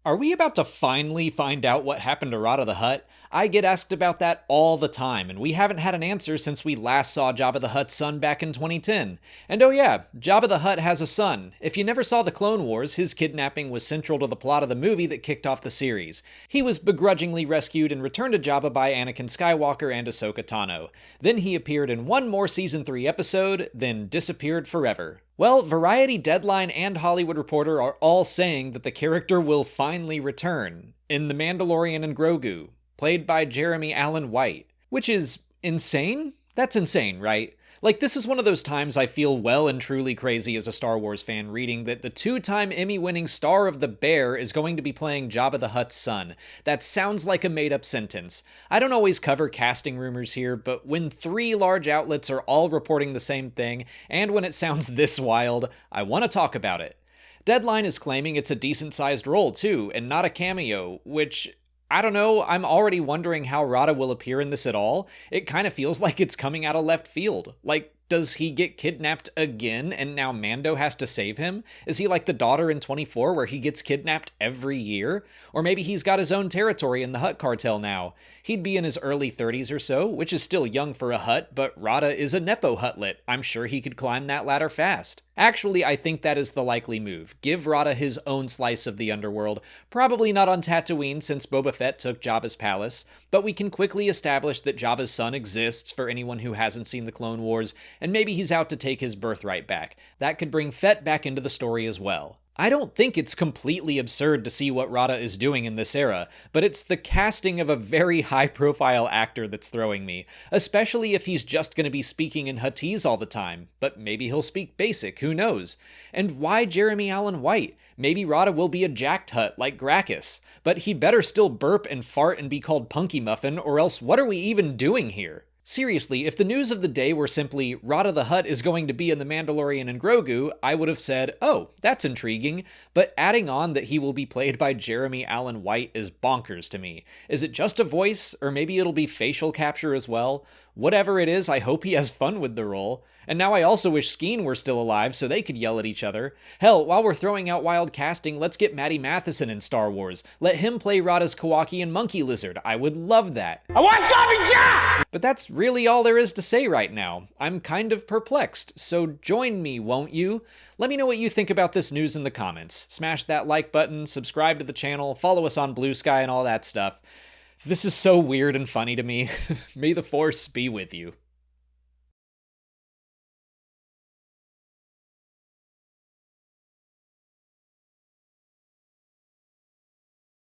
Are we about to finally find out what happened to Rada the Hutt? I get asked about that all the time, and we haven't had an answer since we last saw Jabba the Hutt's son back in 2010. And oh yeah, Jabba the Hutt has a son. If you never saw the Clone Wars, his kidnapping was central to the plot of the movie that kicked off the series. He was begrudgingly rescued and returned to Jabba by Anakin Skywalker and Ahsoka Tano. Then he appeared in one more Season 3 episode, then disappeared forever. Well, Variety, Deadline, and Hollywood Reporter are all saying that the character will finally return in The Mandalorian and Grogu, played by Jeremy Allen White. Which is insane? That's insane, right? Like, this is one of those times I feel well and truly crazy as a Star Wars fan reading that the two-time Emmy-winning star of The Bear is going to be playing Jabba the Hutt's son. That sounds like a made-up sentence. I don't always cover casting rumors here, but when 3 large outlets are all reporting the same thing, and when it sounds this wild, I want to talk about it. Deadline is claiming it's a decent-sized role, too, and not a cameo, which, I don't know, I'm already wondering how Rada will appear in this at all. It kind of feels like it's coming out of left field. Like, does he get kidnapped again and now Mando has to save him? Is he like the daughter in 24 where he gets kidnapped every year? Or maybe he's got his own territory in the Hutt cartel now. He'd be in his early 30s or so, which is still young for a Hutt, but Rada is a Nepo Huttlet. I'm sure he could climb that ladder fast. Actually, I think that is the likely move. Give Rada his own slice of the underworld. Probably not on Tatooine since Boba Fett took Jabba's palace, but we can quickly establish that Jabba's son exists for anyone who hasn't seen the Clone Wars, and maybe he's out to take his birthright back. That could bring Fett back into the story as well. I don't think it's completely absurd to see what Rada is doing in this era, but it's the casting of a very high-profile actor that's throwing me, especially if he's just going to be speaking in Huttese all the time, but maybe he'll speak basic, who knows? And why Jeremy Allen White? Maybe Rada will be a jacked Hutt like Gracchus, but he better still burp and fart and be called Punky Muffin, or else what are we even doing here? Seriously, if the news of the day were simply, Rada the Hutt is going to be in The Mandalorian and Grogu, I would have said, oh, that's intriguing, but adding on that he will be played by Jeremy Allen White is bonkers to me. Is it just a voice, or maybe it'll be facial capture as well? Whatever it is, I hope he has fun with the role. And now I also wish Skeen were still alive so they could yell at each other. Hell, while we're throwing out wild casting, let's get Matty Matheson in Star Wars. Let him play Rada's Kawaki and Monkey Lizard. I would love that. I want Sloppy Joe! But that's really all there is to say right now. I'm kind of perplexed, so join me, won't you? Let me know what you think about this news in the comments. Smash that like button, subscribe to the channel, follow us on Blue Sky and all that stuff. This is so weird and funny to me. May the Force be with you.